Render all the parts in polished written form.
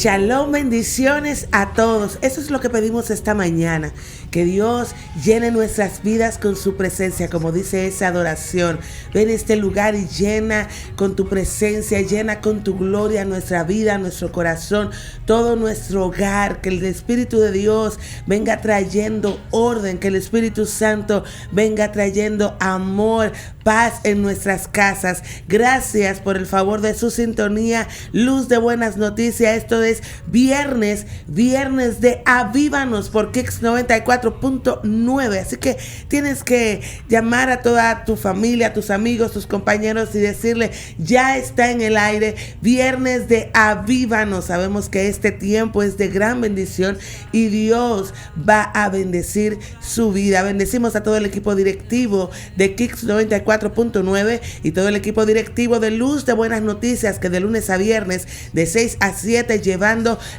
Shalom, bendiciones a todos. Eso es lo que pedimos esta mañana. Que Dios llene nuestras vidas con su presencia, como dice esa adoración. Ven a este lugar y llena con tu presencia, llena con tu gloria nuestra vida, nuestro corazón, todo nuestro hogar. Que el Espíritu de Dios venga trayendo orden, que el Espíritu Santo venga trayendo amor, paz en nuestras casas. Gracias por el favor de su sintonía. Luz de buenas noticias. Esto es viernes de Avívanos por Kicks 94.9. Así que tienes que llamar a toda tu familia, a tus amigos, tus compañeros y decirle, ya está en el aire, viernes de Avívanos. Sabemos que este tiempo es de gran bendición y Dios va a bendecir su vida. Bendecimos a todo el equipo directivo de Kicks 94.9 y todo el equipo directivo de Luz de Buenas Noticias, que de lunes a viernes de 6 a 7 llevando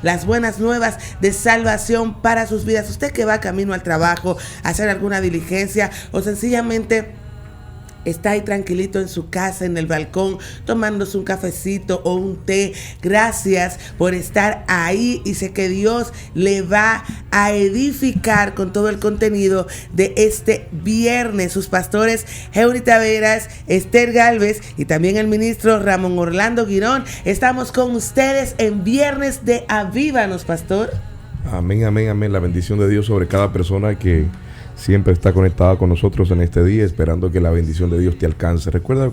las buenas nuevas de salvación para sus vidas. Usted que va camino al trabajo, a hacer alguna diligencia o sencillamente está ahí tranquilito en su casa, en el balcón, tomándose un cafecito o un té. Gracias por estar ahí y sé que Dios le va a edificar con todo el contenido de este viernes. Sus pastores Heuri Taveras, Esther Galvez y también el ministro Ramón Orlando Guirón. Estamos con ustedes en viernes de Avívanos, pastor. Amén, amén, amén. La bendición de Dios sobre cada persona que siempre está conectada con nosotros en este día, esperando que la bendición de Dios te alcance. Recuerda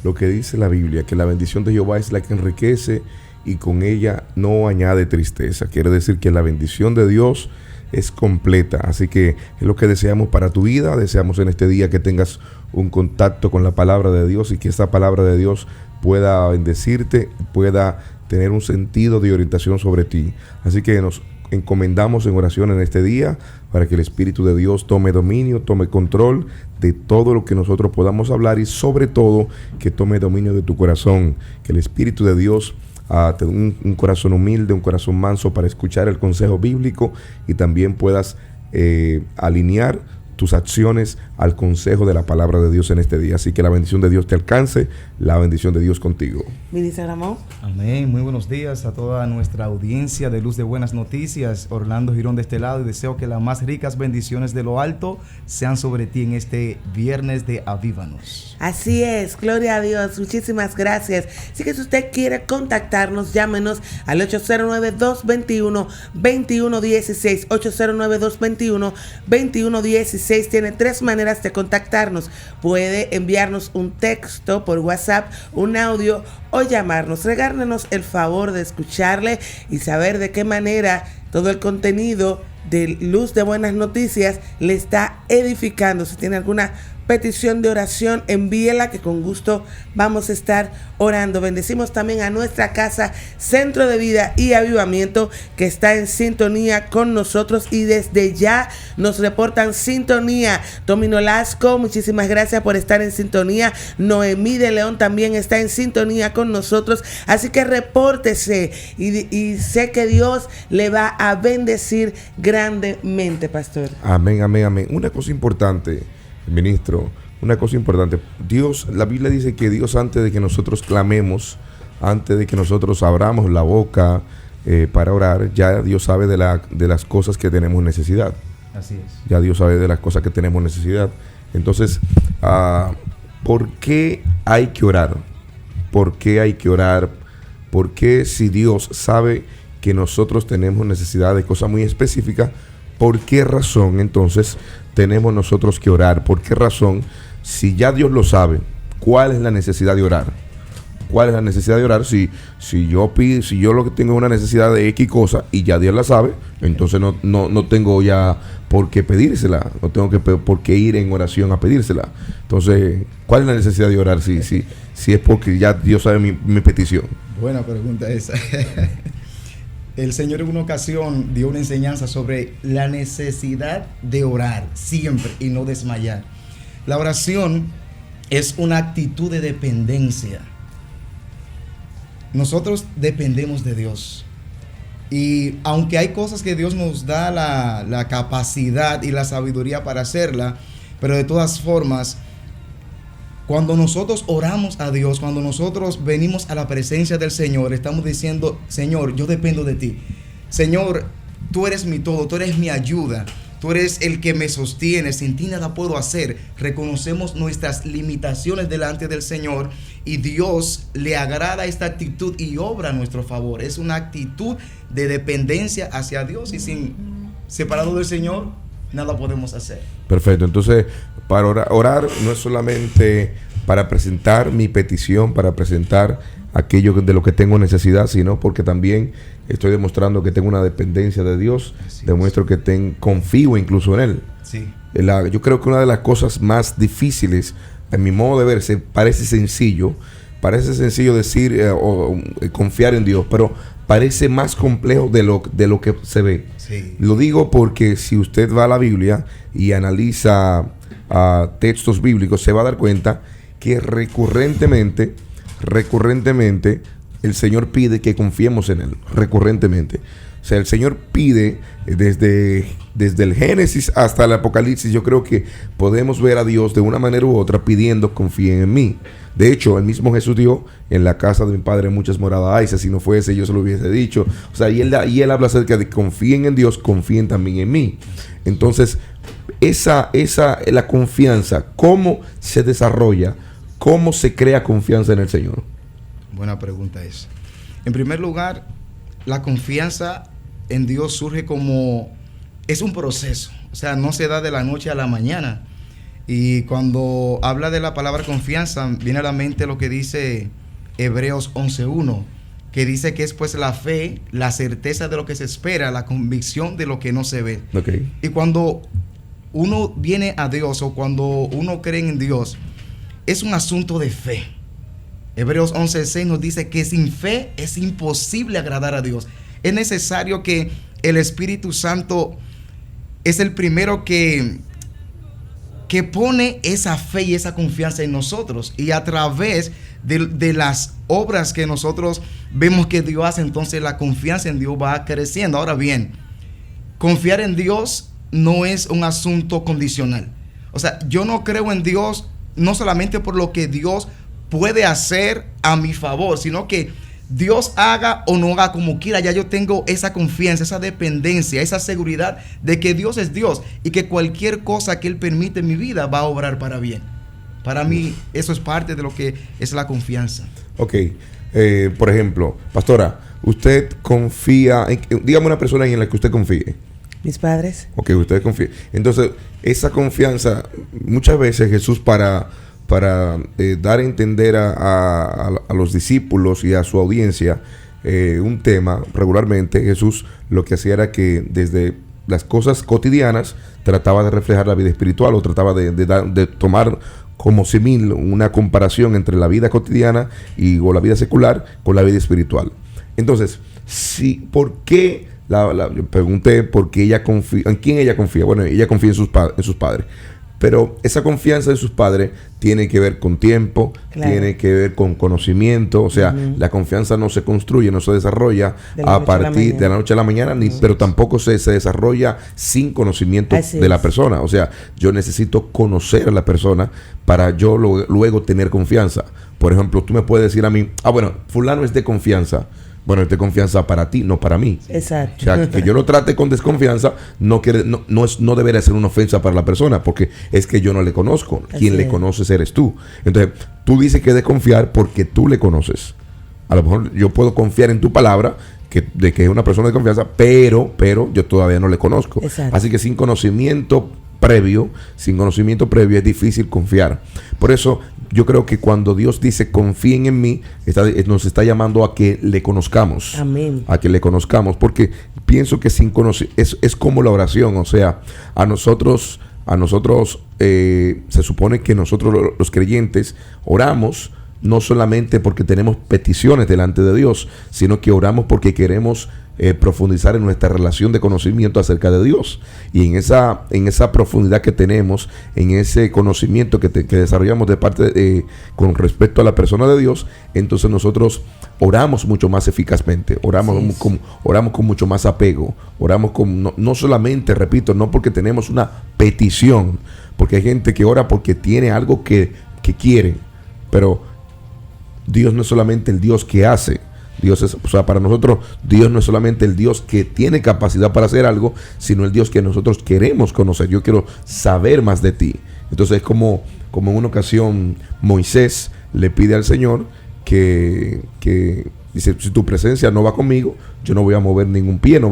lo que dice la Biblia, que la bendición de Jehová es la que enriquece y con ella no añade tristeza. Quiere decir que la bendición de Dios es completa. Así que es lo que deseamos para tu vida. Deseamos en este día que tengas un contacto con la palabra de Dios y que esta palabra de Dios pueda bendecirte, pueda tener un sentido de orientación sobre ti. Así que nos encomendamos en oración en este día para que el Espíritu de Dios tome dominio, tome control de todo lo que nosotros podamos hablar y sobre todo que tome dominio de tu corazón, que el Espíritu de Dios te dé un corazón humilde, un corazón manso para escuchar el consejo bíblico y también puedas alinear tus acciones al consejo de la palabra de Dios en este día. Así que la bendición de Dios te alcance, la bendición de Dios contigo. Ministro Ramón. Amén. Muy buenos días a toda nuestra audiencia de Luz de Buenas Noticias. Orlando Girón de este lado y deseo que las más ricas bendiciones de lo alto sean sobre ti en este viernes de Avívanos. Así es, gloria a Dios, muchísimas gracias. Así que si usted quiere contactarnos, llámenos al 809-221-2116, 809-221-2116. Tiene 3 maneras de contactarnos. Puede enviarnos un texto por WhatsApp, un audio o llamarnos. Regárnenos el favor de escucharle y saber de qué manera todo el contenido de Luz de Buenas Noticias le está edificando. Si tiene alguna petición de oración, envíela, que con gusto vamos a estar orando. Bendecimos también a nuestra casa Centro de Vida y Avivamiento, que está en sintonía con nosotros y desde ya nos reportan sintonía. Tomino Lasco, muchísimas gracias por estar en sintonía. Noemí de León también está en sintonía con nosotros, así que repórtese y sé que Dios le va a bendecir grandemente, pastor. Amén, amén, amén. Una cosa importante, ministro, una cosa importante. Dios, la Biblia dice que Dios, antes de que nosotros clamemos, antes de que nosotros abramos la boca para orar, ya Dios sabe de las cosas que tenemos necesidad. Así es. Ya Dios sabe de las cosas que tenemos necesidad. Entonces, ¿por qué hay que orar? ¿Por qué hay que orar? ¿Por qué, si Dios sabe que nosotros tenemos necesidad de cosas muy específicas, por qué razón entonces tenemos nosotros que orar? ¿Por qué razón, si ya Dios lo sabe, cuál es la necesidad de orar? ¿Cuál es la necesidad de orar? Si yo lo que tengo es una necesidad de X cosa y ya Dios la sabe, entonces no tengo ya por qué pedírsela, no tengo por qué ir en oración a pedírsela. Entonces, ¿cuál es la necesidad de orar si es porque ya Dios sabe mi petición? Buena pregunta esa. El Señor en una ocasión dio una enseñanza sobre la necesidad de orar siempre y no desmayar. La oración es una actitud de dependencia. Nosotros dependemos de Dios. Y aunque hay cosas que Dios nos da la capacidad y la sabiduría para hacerla, pero de todas formas Cuando nosotros oramos a Dios, cuando nosotros venimos a la presencia del Señor, estamos diciendo, Señor, yo dependo de ti. Señor, tú eres mi todo, tú eres mi ayuda, tú eres el que me sostiene, sin ti nada puedo hacer. Reconocemos nuestras limitaciones delante del Señor y Dios le agrada esta actitud y obra a nuestro favor. Es una actitud de dependencia hacia Dios y separado del Señor, nada podemos hacer. Perfecto. Entonces, para orar no es solamente para presentar mi petición, para presentar aquello de lo que tengo necesidad, sino porque también estoy demostrando que tengo una dependencia de Dios. Así demuestro que confío incluso en Él. Sí. Yo creo que una de las cosas más difíciles, en mi modo de ver, parece sencillo decir confiar en Dios, pero parece más complejo de lo que se ve. Sí. Lo digo porque si usted va a la Biblia y analiza textos bíblicos, se va a dar cuenta que recurrentemente el Señor pide que confiemos en Él, recurrentemente. O sea, el Señor pide desde el Génesis hasta el Apocalipsis. Yo creo que podemos ver a Dios de una manera u otra pidiendo, confíen en mí. De hecho, el mismo Jesús dijo, en la casa de mi Padre muchas moradas hay, si no fuese yo se lo hubiese dicho. O sea, y él habla acerca de confíen en Dios, confíen también en mí. Entonces, la confianza, ¿cómo se desarrolla? ¿Cómo se crea confianza en el Señor? Buena pregunta esa. En primer lugar, la confianza en Dios surge es un proceso. O sea, no se da de la noche a la mañana. Y cuando habla de la palabra confianza, viene a la mente lo que dice Hebreos 11:1, que dice que es pues la fe, la certeza de lo que se espera, la convicción de lo que no se ve. Okay. Y cuando uno viene a Dios o cuando uno cree en Dios, es un asunto de fe. Hebreos 11:6 nos dice que sin fe es imposible agradar a Dios. Es necesario que el Espíritu Santo es el primero que pone esa fe y esa confianza en nosotros. Y a través de las obras que nosotros vemos que Dios hace, entonces la confianza en Dios va creciendo. Ahora bien, confiar en Dios no es un asunto condicional. O sea, yo no creo en Dios no solamente por lo que Dios puede hacer a mi favor, sino que Dios haga o no haga como quiera, ya yo tengo esa confianza, esa dependencia, esa seguridad de que Dios es Dios y que cualquier cosa que Él permite en mi vida va a obrar para bien. Para mí eso es parte de lo que es la confianza. Ok, por ejemplo, pastora, usted confía, dígame una persona en la que usted confíe. Mis padres. Ok, usted confía. Entonces, esa confianza, muchas veces Jesús para dar a entender a los discípulos y a su audiencia un tema, regularmente Jesús lo que hacía era que desde las cosas cotidianas trataba de reflejar la vida espiritual, o trataba de tomar como símil una comparación entre la vida cotidiana o la vida secular con la vida espiritual. Entonces, ¿por qué? Yo pregunté por qué ella confía, en quién ella confía. Bueno, ella confía en sus padres. Pero esa confianza de sus padres tiene que ver con tiempo, claro, tiene que ver con conocimiento. O sea, la confianza no se construye, no se desarrolla a partir de la noche a la mañana, pero tampoco se desarrolla sin conocimiento de la persona. O sea, yo necesito conocer a la persona para yo luego tener confianza. Por ejemplo, tú me puedes decir a mí, bueno, fulano es de confianza. Bueno, es de confianza para ti, no para mí. Exacto. O sea, que yo lo trate con desconfianza no debería ser una ofensa para la persona, porque es que yo no le conozco. Quien le conoces eres tú. Entonces, tú dices que es de confiar porque tú le conoces. A lo mejor yo puedo confiar en tu palabra de que es una persona de confianza, pero yo todavía no le conozco. Exacto. Así que sin conocimiento previo es difícil confiar. Por eso yo creo que cuando Dios dice confíen en mí, nos está llamando a que le conozcamos. Amén. A que le conozcamos, porque pienso que sin conocer es como la oración. O sea, a nosotros se supone que nosotros los creyentes oramos no solamente porque tenemos peticiones delante de Dios, sino que oramos porque queremos profundizar en nuestra relación de conocimiento acerca de Dios. Y en esa profundidad que tenemos, en ese conocimiento que desarrollamos de parte con respecto a la persona de Dios, entonces nosotros oramos mucho más eficazmente, oramos con mucho más apego, oramos no solamente, repito, no porque tenemos una petición, porque hay gente que ora porque tiene algo que que quiere, pero Dios no es solamente el Dios que hace. Dios es, o sea, para nosotros Dios no es solamente el Dios que tiene capacidad para hacer algo, sino el Dios que nosotros queremos conocer. Yo quiero saber más de ti. Entonces es como en una ocasión Moisés le pide al Señor que dice, si tu presencia no va conmigo, yo no voy a mover ningún pie, no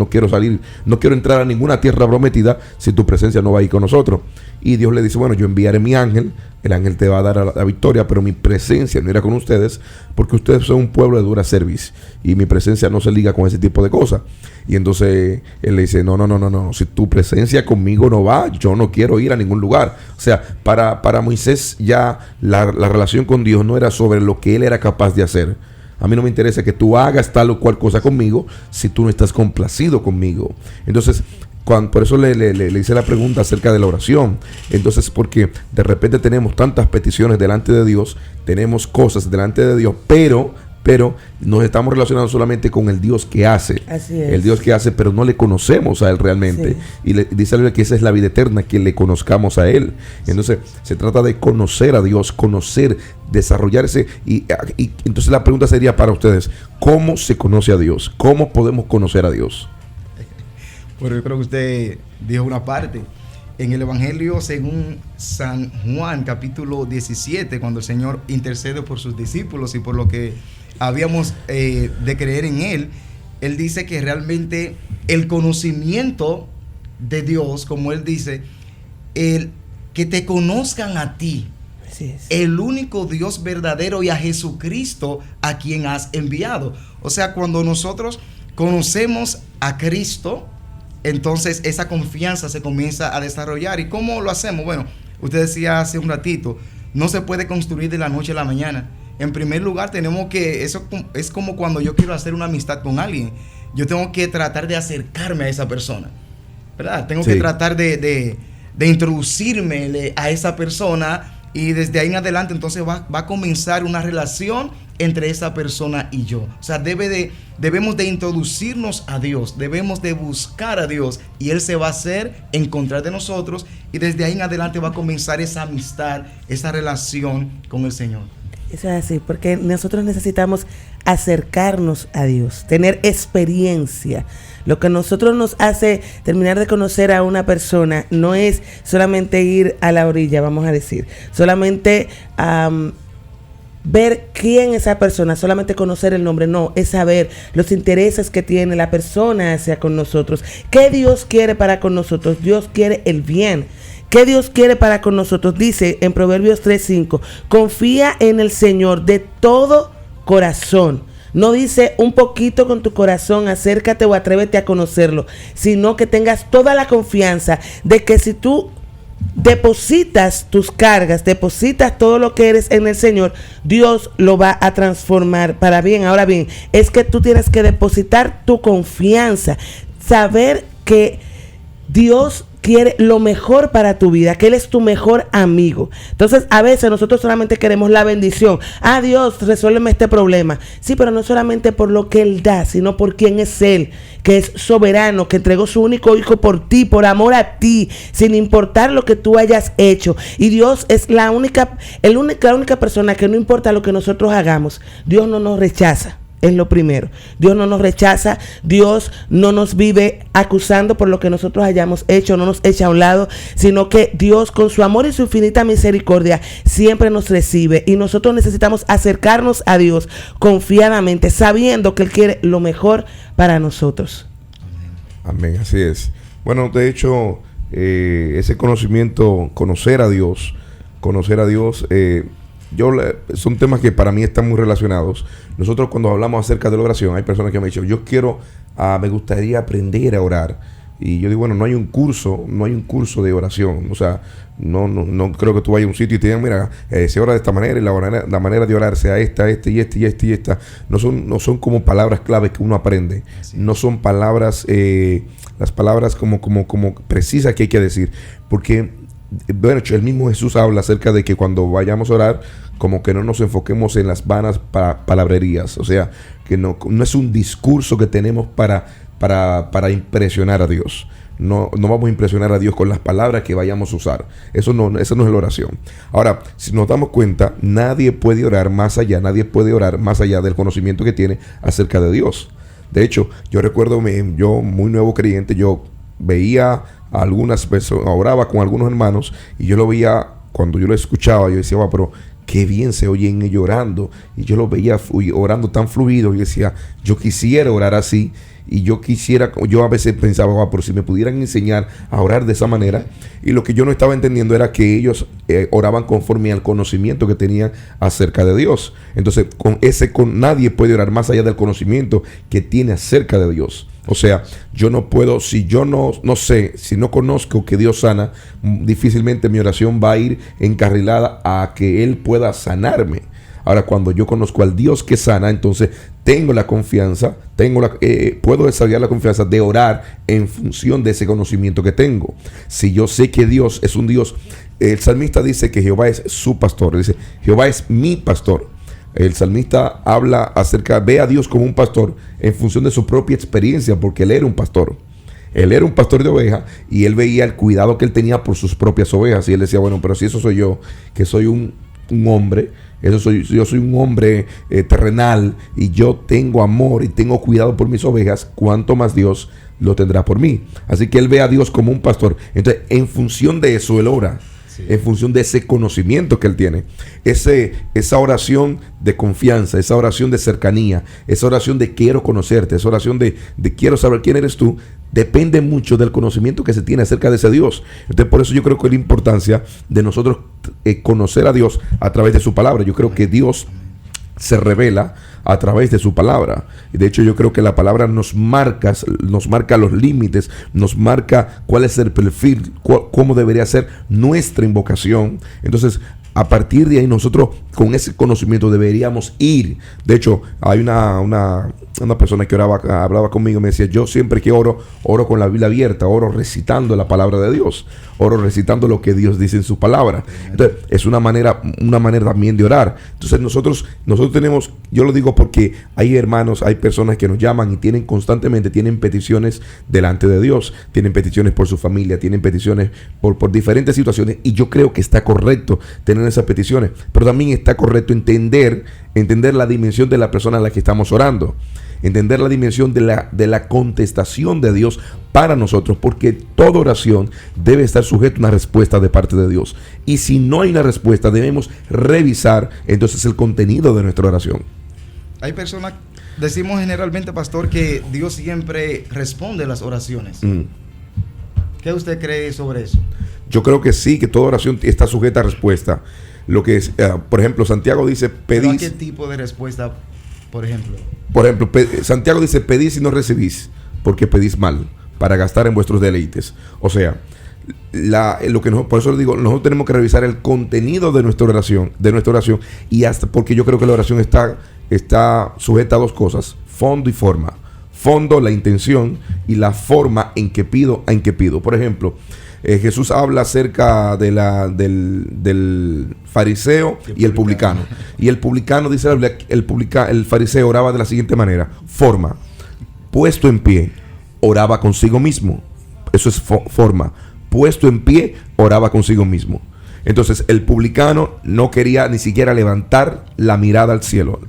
quiero salir, no quiero entrar a ninguna tierra prometida si tu presencia no va a ir con nosotros. Y Dios le dice, bueno, yo enviaré mi ángel, el ángel te va a dar la victoria, pero mi presencia no irá con ustedes, porque ustedes son un pueblo de dura cerviz, y mi presencia no se liga con ese tipo de cosas. Y entonces él le dice, no, si tu presencia conmigo no va, yo no quiero ir a ningún lugar. O sea, para Moisés ya la relación con Dios no era sobre lo que él era capaz de hacer. A mí no me interesa que tú hagas tal o cual cosa conmigo si tú no estás complacido conmigo. Entonces, por eso le hice la pregunta acerca de la oración. Entonces, porque de repente tenemos tantas peticiones delante de Dios, tenemos cosas delante de Dios, pero nos estamos relacionando solamente con el Dios que hace. Así es. El Dios que hace, pero no le conocemos a Él realmente. Sí. Y dice la Biblia que esa es la vida eterna, que le conozcamos a Él. Entonces, se trata de conocer a Dios, desarrollarse. Y entonces la pregunta sería para ustedes, ¿cómo se conoce a Dios? ¿Cómo podemos conocer a Dios? Bueno, yo creo que usted dijo una parte. En el Evangelio según San Juan, capítulo 17, cuando el Señor intercede por sus discípulos y por lo que habíamos de creer en Él, Él dice que realmente el conocimiento de Dios, como Él dice, que te conozcan a ti, el único Dios verdadero, y a Jesucristo a quien has enviado. O sea, cuando nosotros conocemos a Cristo, entonces esa confianza se comienza a desarrollar. ¿Y cómo lo hacemos? Bueno, usted decía hace un ratito, no se puede construir de la noche a la mañana. En primer lugar, tenemos que, eso es como cuando yo quiero hacer una amistad con alguien. Yo tengo que tratar de acercarme a esa persona, ¿verdad? Tengo que tratar de introducirme a esa persona, y desde ahí en adelante entonces va a comenzar una relación entre esa persona y yo. O sea, debemos de introducirnos a Dios, debemos de buscar a Dios, y Él se va a hacer encontrar de nosotros, y desde ahí en adelante va a comenzar esa amistad, esa relación con el Señor. Eso es así, porque nosotros necesitamos acercarnos a Dios, tener experiencia. Lo que nosotros nos hace terminar de conocer a una persona no es solamente ir a la orilla, vamos a decir, solamente ver quién es esa persona, solamente conocer el nombre. No, es saber los intereses que tiene la persona hacia con nosotros. ¿Qué Dios quiere para con nosotros? Dios quiere el bien. ¿Qué Dios quiere para con nosotros? Dice en Proverbios 3:5, confía en el Señor de todo corazón. No dice un poquito con tu corazón, acércate o atrévete a conocerlo, sino que tengas toda la confianza de que si tú depositas tus cargas, depositas todo lo que eres en el Señor, Dios lo va a transformar para bien. Ahora bien, es que tú tienes que depositar tu confianza, saber que Dios quiere lo mejor para tu vida, que Él es tu mejor amigo. Entonces, a veces nosotros solamente queremos la bendición. Ah, Dios, resuélveme este problema. Sí, pero no solamente por lo que Él da, sino por quién es Él, que es soberano, que entregó su único hijo por ti, por amor a ti, sin importar lo que tú hayas hecho. Y Dios es la única persona que no importa lo que nosotros hagamos, Dios no nos rechaza. Es lo primero. Dios no nos rechaza, Dios no nos vive acusando por lo que nosotros hayamos hecho, no nos echa a un lado, sino que Dios con su amor y su infinita misericordia siempre nos recibe, y nosotros necesitamos acercarnos a Dios confiadamente, sabiendo que Él quiere lo mejor para nosotros. Amén, así es. Bueno, de hecho, ese conocimiento, conocer a Dios, son temas que para mí están muy relacionados. Nosotros cuando hablamos acerca de la oración, hay personas que me dicen, me gustaría aprender a orar. Y yo digo, bueno, no hay un curso de oración. O sea, no creo que tú vayas a un sitio y te digan, mira, se ora de esta manera, y la manera de orar sea esta. No son como palabras claves que uno aprende. Sí. No son palabras, las palabras como precisas que hay que decir. Porque, bueno, el mismo Jesús habla acerca de que cuando vayamos a orar, como que no nos enfoquemos en las vanas palabrerías. O sea, que no es un discurso que tenemos para impresionar a Dios. no vamos a impresionar a Dios con las palabras que vayamos a usar. Esa no es la oración. Ahora, si nos damos cuenta, nadie puede orar más allá del conocimiento que tiene acerca de Dios. De hecho, yo recuerdo, yo muy nuevo creyente, yo veía a algunas personas, oraba con algunos hermanos, y yo lo veía, cuando yo lo escuchaba, yo decía, pero qué bien se oyen ellos orando. Y yo lo veía orando tan fluido, y decía, yo quisiera orar así. Y yo a veces pensaba, pero si me pudieran enseñar a orar de esa manera. Y lo que yo no estaba entendiendo era que ellos oraban conforme al conocimiento que tenían acerca de Dios. Entonces, nadie puede orar más allá del conocimiento que tiene acerca de Dios. O sea, yo no puedo, si yo no sé, si no conozco que Dios sana, difícilmente mi oración va a ir encarrilada a que Él pueda sanarme. Ahora, cuando yo conozco al Dios que sana, entonces tengo la confianza, puedo desarrollar la confianza de orar en función de ese conocimiento que tengo. Si yo sé que Dios es un Dios, el salmista dice que Jehová es su pastor, dice, Jehová es mi pastor. El salmista ve a Dios como un pastor en función de su propia experiencia, porque él era un pastor. Él era un pastor de ovejas, y él veía el cuidado que él tenía por sus propias ovejas. Y él decía, bueno, pero si eso soy yo, que soy un hombre, yo soy un hombre terrenal, y yo tengo amor y tengo cuidado por mis ovejas, cuánto más Dios lo tendrá por mí. Así que él ve a Dios como un pastor. Entonces, en función de eso, él ora. Sí. En función de ese conocimiento que él tiene, esa oración de confianza, esa oración de cercanía, esa oración de quiero conocerte, esa oración de quiero saber quién eres tú, depende mucho del conocimiento que se tiene acerca de ese Dios. Entonces, por eso yo creo que la importancia de nosotros conocer a Dios a través de su palabra. Yo creo que Dios se revela a través de su palabra. De hecho, yo creo que la palabra nos marca los límites, nos marca cuál es el perfil, cómo debería ser nuestra invocación. Entonces, a partir de ahí, nosotros con ese conocimiento deberíamos ir. De hecho, hay una persona que hablaba conmigo, me decía, yo siempre que oro con la Biblia abierta, oro recitando la palabra de Dios, oro recitando lo que Dios dice en su palabra. Entonces, es una manera también de orar. Entonces, nosotros tenemos, yo lo digo porque hay hermanos, hay personas que nos llaman y constantemente tienen peticiones delante de Dios, tienen peticiones por su familia, tienen peticiones por diferentes situaciones, y yo creo que está correcto tener esas peticiones, pero también está correcto entender la dimensión de la persona a la que estamos orando, entender la dimensión de la contestación de Dios para nosotros, porque toda oración debe estar sujeta a una respuesta de parte de Dios, y si no hay una respuesta, debemos revisar entonces el contenido de nuestra oración. Hay personas, decimos generalmente, pastor, que Dios siempre responde las oraciones. ¿Qué usted cree sobre eso? Yo creo que sí, que toda oración está sujeta a respuesta. Lo que es, por ejemplo, Santiago dice, pedís. ¿Pero a qué tipo de respuesta, por ejemplo? Por ejemplo, Santiago dice, pedís y no recibís, porque pedís mal, para gastar en vuestros deleites. O sea, por eso le digo, nosotros tenemos que revisar el contenido de nuestra oración, y hasta porque yo creo que la oración está sujeta a dos cosas: fondo y forma. Fondo, la intención, y la forma en que pido. Por ejemplo, Jesús habla acerca del fariseo y el publicano. Y el publicano, dice la Biblia, el fariseo oraba de la siguiente manera: forma, puesto en pie, oraba consigo mismo. Eso es forma. Puesto en pie, oraba consigo mismo. Entonces, el publicano no quería ni siquiera levantar la mirada al cielo,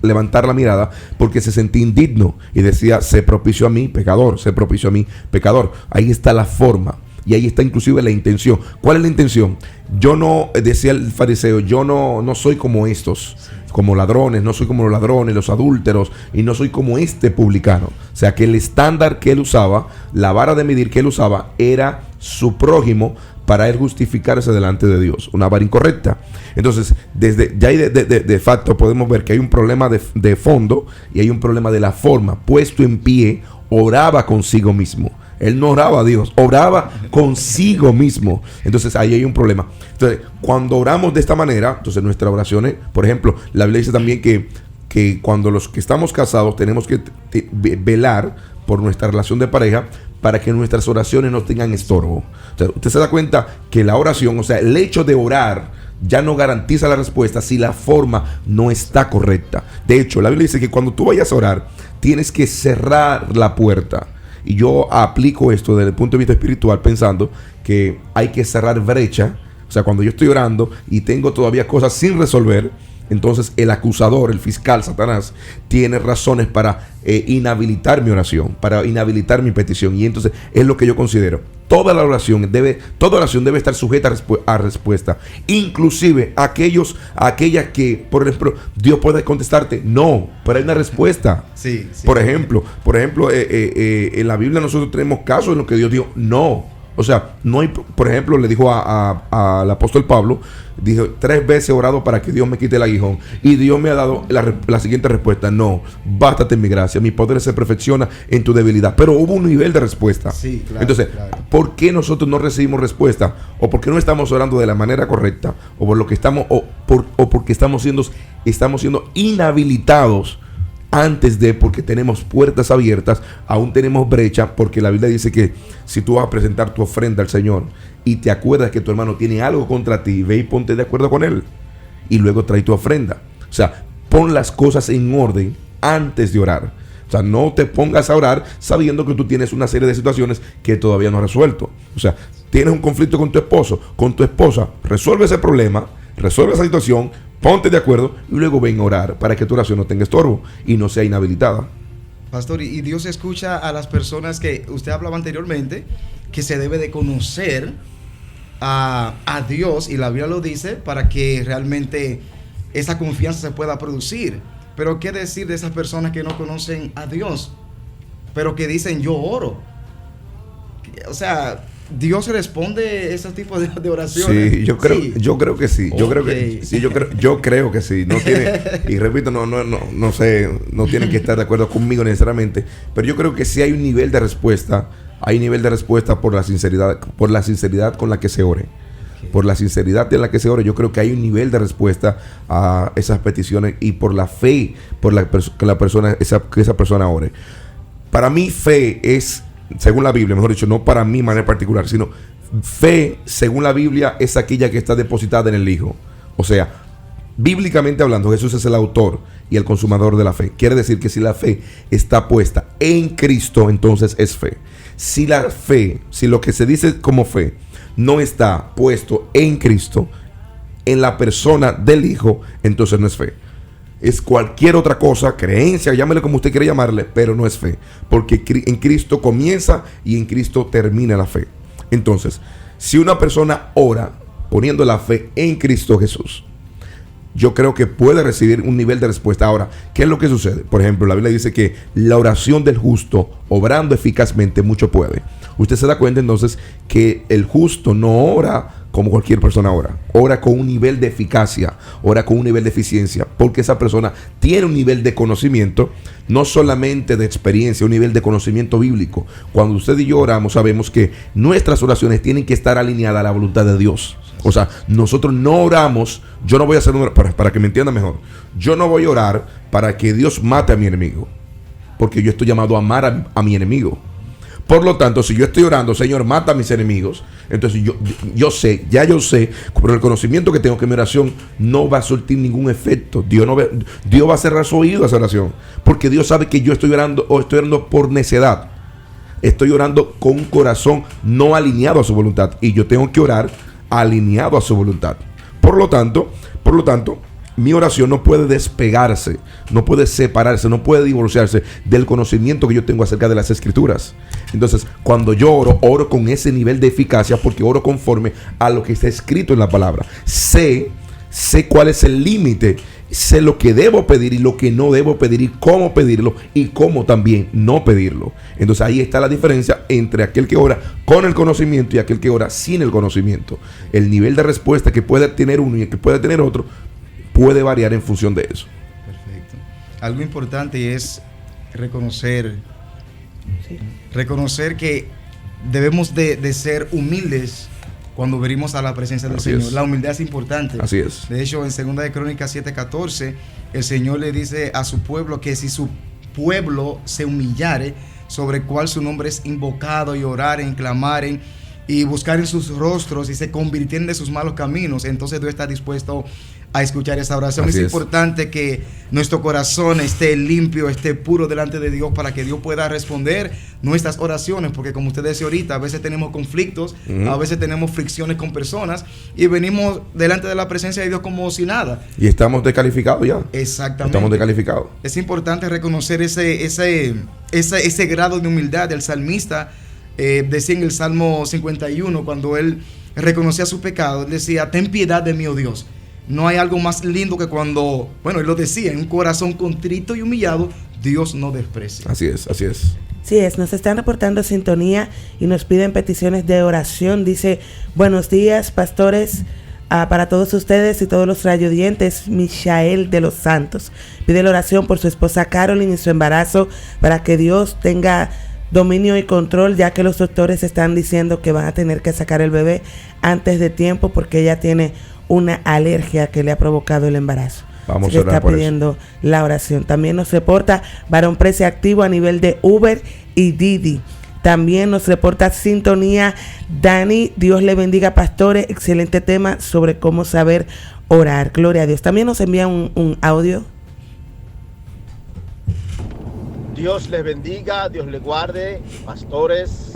porque se sentía indigno y decía, sé propicio a mí, pecador, sé propicio a mí, pecador. Ahí está la forma. Y ahí está inclusive la intención. ¿Cuál es la intención? Yo no, decía el fariseo, yo no soy como estos, como ladrones, no soy como los ladrones, los adúlteros, y no soy como este publicano. O sea, que el estándar que él usaba, la vara de medir que él usaba, era su prójimo, para él justificarse delante de Dios. Una vara incorrecta. Entonces, desde ya de facto podemos ver que hay un problema de fondo y hay un problema de la forma. Puesto en pie, oraba consigo mismo. Él no oraba a Dios, oraba consigo mismo. Entonces ahí hay un problema. Entonces, cuando oramos de esta manera, entonces nuestras oraciones, por ejemplo, la Biblia dice también que cuando los que estamos casados tenemos que velar por nuestra relación de pareja, para que nuestras oraciones no tengan estorbo. O sea, usted se da cuenta que la oración, o sea, el hecho de orar ya no garantiza la respuesta si la forma no está correcta. De hecho, la Biblia dice que cuando tú vayas a orar, tienes que cerrar la puerta. Y yo aplico esto desde el punto de vista espiritual pensando que hay que cerrar brecha. O sea, cuando yo estoy orando y tengo todavía cosas sin resolver, entonces el acusador, el fiscal, Satanás, tiene razones para inhabilitar mi oración, para inhabilitar mi petición. Y entonces es lo que yo considero. Toda oración debe estar sujeta a respuesta. Inclusive aquellas que, por ejemplo, Dios puede contestarte, no, pero hay una respuesta. Sí, sí. Por ejemplo, en la Biblia nosotros tenemos casos en los que Dios dijo, no. O sea, no hay, por ejemplo, le dijo al apóstol Pablo, dijo, 3 veces he orado para que Dios me quite el aguijón. Y Dios me ha dado la siguiente respuesta, no, bástate en mi gracia, mi poder se perfecciona en tu debilidad. Pero hubo un nivel de respuesta. Sí, claro, entonces, claro. ¿por qué nosotros no recibimos respuesta? ¿O por qué no estamos orando de la manera correcta? ¿O por lo que estamos, o porque estamos siendo inhabilitados? Porque tenemos puertas abiertas, aún tenemos brecha, porque la Biblia dice que si tú vas a presentar tu ofrenda al Señor y te acuerdas que tu hermano tiene algo contra ti, ve y ponte de acuerdo con él y luego trae tu ofrenda. O sea, pon las cosas en orden antes de orar. O sea, no te pongas a orar sabiendo que tú tienes una serie de situaciones que todavía no has resuelto. O sea, tienes un conflicto con tu esposo, con tu esposa, resuelve ese problema, resuelve esa situación, ponte de acuerdo y luego ven a orar para que tu oración no tenga estorbo y no sea inhabilitada. Pastor, y Dios escucha a las personas que usted hablaba anteriormente, que se debe de conocer a Dios, y la Biblia lo dice, para que realmente esa confianza se pueda producir. Pero ¿qué decir de esas personas que no conocen a Dios, pero que dicen yo oro? O sea, ¿Dios responde ese tipo de oraciones? Sí, yo creo que sí. Yo creo que sí. No tiene, y repito, no sé, no tienen que estar de acuerdo conmigo necesariamente, pero yo creo que sí hay un nivel de respuesta. Hay nivel de respuesta por la sinceridad con la que se ore. Por la sinceridad en la que se ore, yo creo que hay un nivel de respuesta a esas peticiones y por la fe, que esa persona ore. Para mí, fe es, según la Biblia, mejor dicho, no para mí de manera particular, sino fe, según la Biblia, es aquella que está depositada en el Hijo. O sea, bíblicamente hablando, Jesús es el autor y el consumador de la fe. Quiere decir que si la fe está puesta en Cristo, entonces es fe. Si lo que se dice como fe no está puesto en Cristo, en la persona del Hijo, entonces no es fe. Es cualquier otra cosa, creencia, llámele como usted quiera llamarle, pero no es fe. Porque en Cristo comienza y en Cristo termina la fe. Entonces, si una persona ora poniendo la fe en Cristo Jesús, yo creo que puede recibir un nivel de respuesta. Ahora, ¿qué es lo que sucede? Por ejemplo, la Biblia dice que la oración del justo, obrando eficazmente, mucho puede. Usted se da cuenta entonces que el justo no ora como cualquier persona ora con un nivel de eficacia, ora con un nivel de eficiencia, porque esa persona tiene un nivel de conocimiento, no solamente de experiencia, un nivel de conocimiento bíblico. Cuando usted y yo oramos, sabemos que nuestras oraciones tienen que estar alineadas a la voluntad de Dios. O sea, nosotros no oramos, yo no voy a hacer para que me entienda mejor, yo no voy a orar para que Dios mate a mi enemigo, porque yo estoy llamado a amar a mi enemigo. Por lo tanto, si yo estoy orando, Señor, mata a mis enemigos, entonces yo sé, por el conocimiento que tengo, que mi oración no va a surtir ningún efecto. Dios va a cerrar su oído a esa oración, porque Dios sabe que yo estoy orando por necedad. Estoy orando con un corazón no alineado a su voluntad, y yo tengo que orar alineado a su voluntad. Por lo tanto, mi oración no puede despegarse, no puede separarse, no puede divorciarse del conocimiento que yo tengo acerca de las Escrituras. Entonces, cuando yo oro con ese nivel de eficacia, porque oro conforme a lo que está escrito en la palabra. Sé cuál es el límite, sé lo que debo pedir y lo que no debo pedir, y cómo pedirlo y cómo también no pedirlo. Entonces ahí está la diferencia entre aquel que ora con el conocimiento y aquel que ora sin el conocimiento. El nivel de respuesta que puede tener uno y el que puede tener otro puede variar en función de eso. Perfecto. Algo importante es reconocer que debemos de ser humildes cuando venimos a la presencia del Señor. La humildad es importante. Así es. De hecho, en 2 de Crónicas 7:14, el Señor le dice a su pueblo que si su pueblo se humillare, sobre el cual su nombre es invocado, y oraren, clamaren y buscar en sus rostros y se convirtieran de sus malos caminos, entonces Dios está dispuesto a escuchar esa oración. Así es es. importante que nuestro corazón esté limpio, esté puro delante de Dios para que Dios pueda responder nuestras oraciones, porque como usted decía ahorita, a veces tenemos conflictos, a veces tenemos fricciones con personas y venimos delante de la presencia de Dios como si nada. Y estamos descalificados ya. Exactamente. Estamos descalificados. Es importante reconocer ese grado de humildad del salmista. Decía en el Salmo 51, cuando él reconocía su pecado, él decía: ten piedad de mí, oh Dios. No hay algo más lindo que cuando, bueno, él lo decía, en un corazón contrito y humillado, Dios no desprecia. Así es, así es. Sí es, nos están reportando sintonía y nos piden peticiones de oración. Dice: buenos días, pastores, para todos ustedes y todos los radiodientes. Michael de los Santos pide la oración por su esposa Carolyn y su embarazo, para que Dios tenga dominio y control, ya que los doctores están diciendo que van a tener que sacar el bebé antes de tiempo porque ella tiene una alergia que le ha provocado el embarazo. Vamos a orar está por pidiendo eso. La oración. También nos reporta varón Prece activo a nivel de Uber y Didi. También nos reporta sintonía Dani. Dios le bendiga, pastores. Excelente tema sobre cómo saber orar. Gloria a Dios. También nos envía un audio. Dios les bendiga, Dios les guarde, pastores,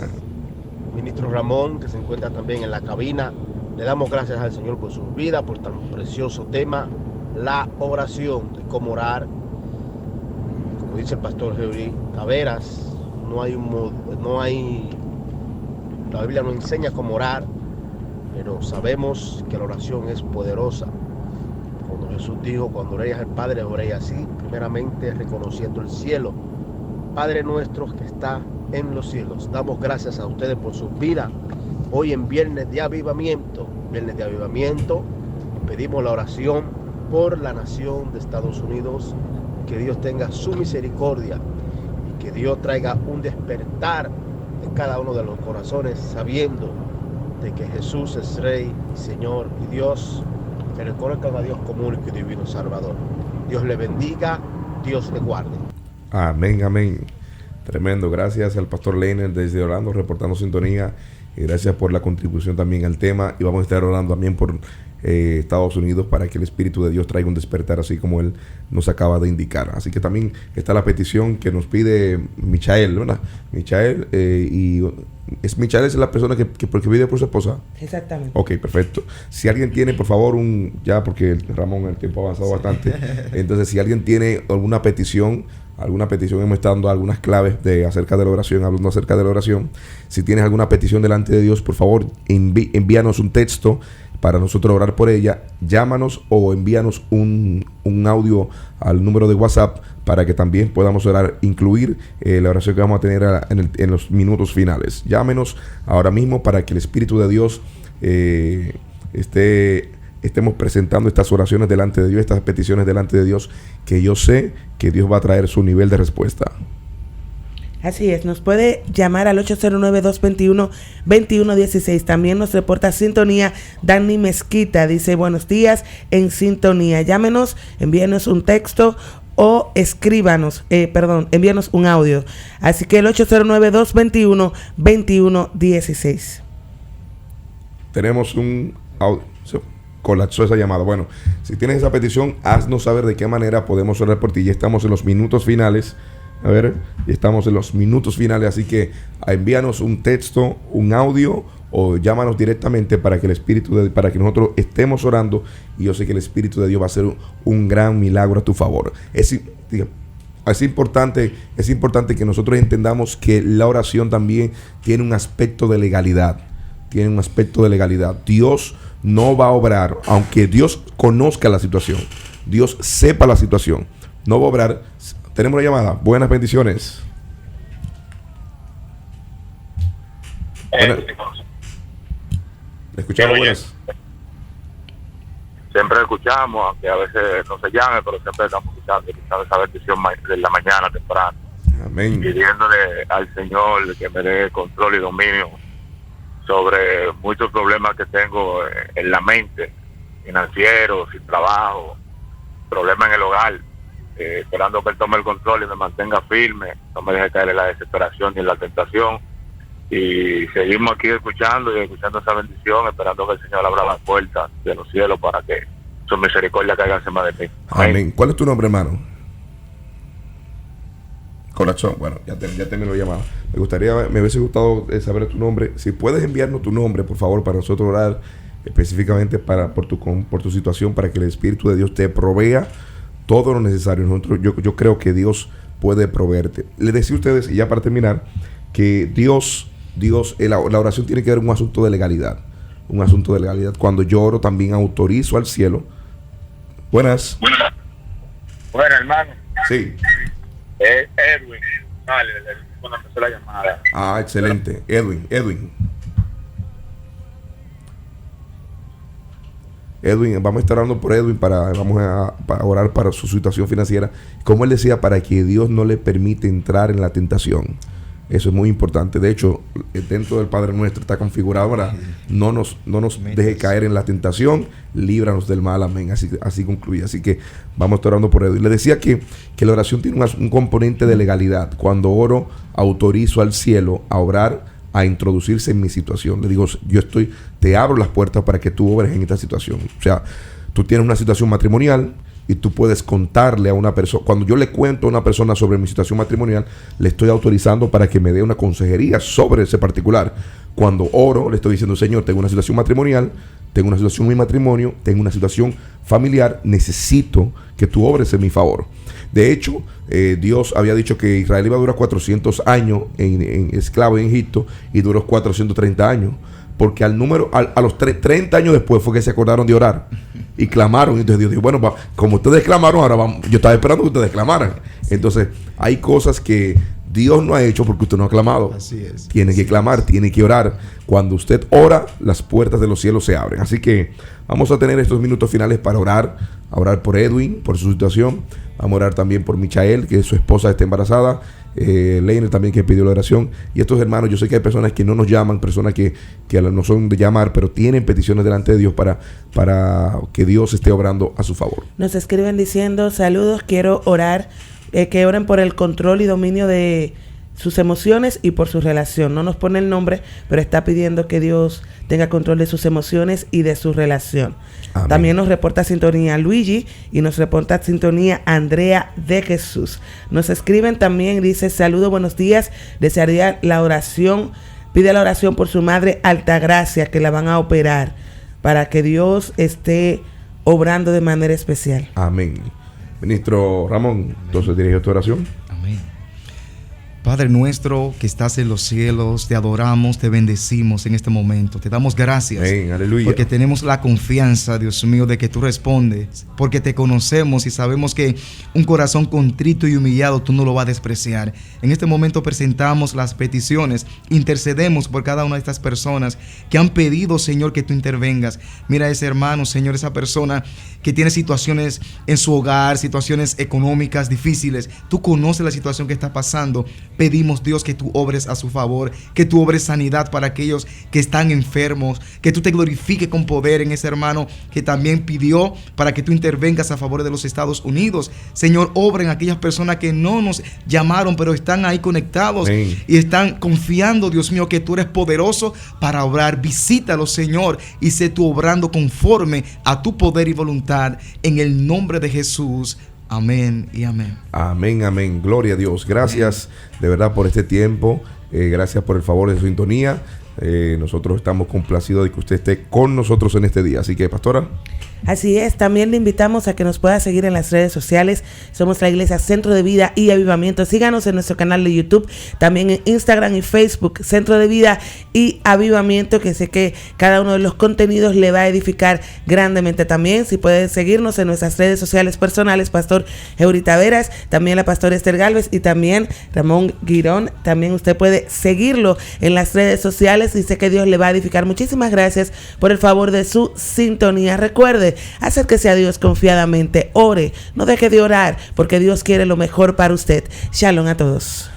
ministro Ramón, que se encuentra también en la cabina. Le damos gracias al Señor por su vida, por tan precioso tema, la oración, de cómo orar. Como dice el pastor Jeuri Taveras, la Biblia nos enseña cómo orar, pero sabemos que la oración es poderosa. Cuando Jesús dijo: cuando oréis al Padre, oréis así, primeramente reconociendo el cielo. Padre nuestro que está en los cielos, damos gracias a ustedes por su vida. Hoy en Viernes de Avivamiento, pedimos la oración por la nación de Estados Unidos, que Dios tenga su misericordia y que Dios traiga un despertar en cada uno de los corazones, sabiendo de que Jesús es Rey y Señor y Dios, que reconozcan a Dios como único y divino Salvador. Dios le bendiga, Dios le guarde. Amén, amén. Tremendo. Gracias al pastor Leiner desde Orlando reportando sintonía. Y gracias por la contribución también al tema. Y vamos a estar orando también por Estados Unidos para que el Espíritu de Dios traiga un despertar, así como Él nos acaba de indicar. Así que también está la petición que nos pide Michael, ¿verdad? Michael, Michael es la persona que vive por su esposa. Exactamente. Ok, perfecto. Si alguien tiene, por favor, ya porque Ramón, el tiempo ha avanzado bastante. Entonces, si alguien tiene alguna petición, hemos estado dando algunas claves acerca de la oración, hablando acerca de la oración. Si tienes alguna petición delante de Dios, por favor, envíanos un texto para nosotros orar por ella. Llámanos o envíanos un audio al número de WhatsApp para que también podamos orar, incluir la oración que vamos a tener en los minutos finales. Llámenos ahora mismo para que el Espíritu de Dios estemos presentando estas oraciones delante de Dios, estas peticiones delante de Dios, que yo sé que Dios va a traer su nivel de respuesta. Así es, nos puede llamar al 809-221-2116. También nos reporta sintonía Dani Mezquita. Dice: buenos días, en sintonía. Llámenos, envíenos un texto o envíanos un audio. Así que el 809-221-2116. Tenemos un audio. Colapsó esa llamada. Bueno, si tienes esa petición, haznos saber de qué manera podemos orar por ti. Ya estamos en los minutos finales. Así que envíanos un texto, un audio o llámanos directamente para que para que nosotros estemos orando, y yo sé que el Espíritu de Dios va a hacer un gran milagro a tu favor. Es importante que nosotros entendamos que la oración también tiene un aspecto de legalidad. Dios no va a obrar, aunque Dios conozca la situación, Dios sepa la situación, no va a obrar. Tenemos una llamada. Buenas bendiciones. Le escuchamos. Buenas. Siempre escuchamos, aunque a veces no se llame, pero siempre estamos escuchando esa bendición de la mañana temprano. Amén. Pidiéndole al Señor que me dé control y dominio sobre muchos problemas que tengo en la mente, financieros, sin trabajo, problemas en el hogar, esperando que Él tome el control y me mantenga firme, no me deje caer en la desesperación ni en la tentación, Y seguimos aquí escuchando esa bendición, esperando que el Señor abra las puertas de los cielos para que su misericordia caiga encima de mí. Amén. ¿Cuál es tu nombre, hermano? Corazón. Bueno, ya terminó la llamada. Me hubiese gustado saber tu nombre. Si puedes enviarnos tu nombre, por favor, para nosotros orar específicamente por tu situación, para que el Espíritu de Dios te provea todo lo necesario. Yo creo que Dios puede proveerte. Les decía a ustedes, y ya para terminar, que la oración tiene que ver un asunto de legalidad. Un asunto de legalidad. Cuando yo oro, también autorizo al cielo. Buenas. Bueno, hermano. Sí. Edwin. Vale, cuando empezó la llamada. Ah, excelente. Edwin, vamos a estar orando por Edwin vamos a orar para su situación financiera. Como él decía, para que Dios no le permite entrar en la tentación. Eso es muy importante. De hecho, dentro del Padre Nuestro está configurado ahora: no nos deje caer en la tentación, líbranos del mal. Amén. Así concluye. Así que vamos a estar orando por Edwin. Le decía que la oración tiene un componente de legalidad. Cuando oro, autorizo al cielo a obrar, a introducirse en mi situación. Le digo, te abro las puertas para que tú obres en esta situación. O sea, tú tienes una situación matrimonial y tú puedes contarle a una persona. Cuando yo le cuento a una persona sobre mi situación matrimonial, le estoy autorizando para que me dé una consejería sobre ese particular. Cuando oro, le estoy diciendo: Señor, tengo una situación matrimonial, tengo una situación en mi matrimonio, tengo una situación familiar, necesito que tú obres en mi favor. De hecho, Dios había dicho que Israel iba a durar 400 años en esclavo en Egipto, y duró 430 años. Porque a los 30 años después fue que se acordaron de orar y clamaron. Entonces Dios dijo: bueno, como ustedes clamaron, ahora vamos. Yo estaba esperando que ustedes clamaran. Entonces hay cosas que Dios no ha hecho porque usted no ha clamado. Así es. Tiene que clamar, tiene que orar. Cuando usted ora, las puertas de los cielos se abren. Así que vamos a tener estos minutos finales para orar. A orar por Edwin, por su situación. Vamos a orar también por Michael, que su esposa está embarazada. Leiner también, que pidió la oración. Y estos hermanos, yo sé que hay personas que no nos llaman, personas que no son de llamar, pero tienen peticiones delante de Dios para que Dios esté obrando a su favor. Nos escriben diciendo: saludos, quiero orar, que oren por el control y dominio de sus emociones y por su relación. No nos pone el nombre, pero está pidiendo que Dios tenga control de sus emociones y de su relación. Amén. También nos reporta sintonía Luigi y nos reporta sintonía Andrea de Jesús. Nos escriben también, dice: saludos, buenos días, desearía la oración, pide la oración por su madre Altagracia, que la van a operar, para que Dios esté obrando de manera especial. Amén. Ministro Ramón, entonces dirige tu oración. Amén. Padre nuestro que estás en los cielos, te adoramos, te bendecimos en este momento. Te damos gracias. Amén, aleluya. Porque tenemos la confianza, Dios mío, de que tú respondes. Porque te conocemos y sabemos que un corazón contrito y humillado tú no lo vas a despreciar. En este momento presentamos las peticiones, intercedemos por cada una de estas personas que han pedido, Señor, que tú intervengas. Mira a ese hermano, Señor, esa persona que tiene situaciones en su hogar, situaciones económicas difíciles. Tú conoces la situación que está pasando. Pedimos, Dios, que tú obres a su favor, que tú obres sanidad para aquellos que están enfermos, que tú te glorifiques con poder en ese hermano que también pidió para que tú intervengas a favor de los Estados Unidos. Señor, obra en aquellas personas que no nos llamaron, pero están ahí conectados. Amén. Y están confiando, Dios mío, que tú eres poderoso para obrar. Visítalos, Señor, y sé tú obrando conforme a tu poder y voluntad, en el nombre de Jesús. Amén y amén. Amén, amén. Gloria a Dios. Gracias de verdad por este tiempo. Gracias por el favor de su sintonía. Nosotros estamos complacidos de que usted esté con nosotros en este día. Así que, pastora. Así es, también le invitamos a que nos pueda seguir en las redes sociales. Somos la Iglesia Centro de Vida y Avivamiento. Síganos en nuestro canal de YouTube, también en Instagram y Facebook, Centro de Vida y Avivamiento, que sé que cada uno de los contenidos le va a edificar grandemente. También, si pueden seguirnos en nuestras redes sociales personales, Pastor Eurita Veras, también la Pastora Esther Galvez y también Ramón Girón. También usted puede seguirlo en las redes sociales y sé que Dios le va a edificar. Muchísimas gracias por el favor de su sintonía. Recuerde, acérquese a Dios confiadamente, ore, no deje de orar, porque Dios quiere lo mejor para usted. Shalom a todos.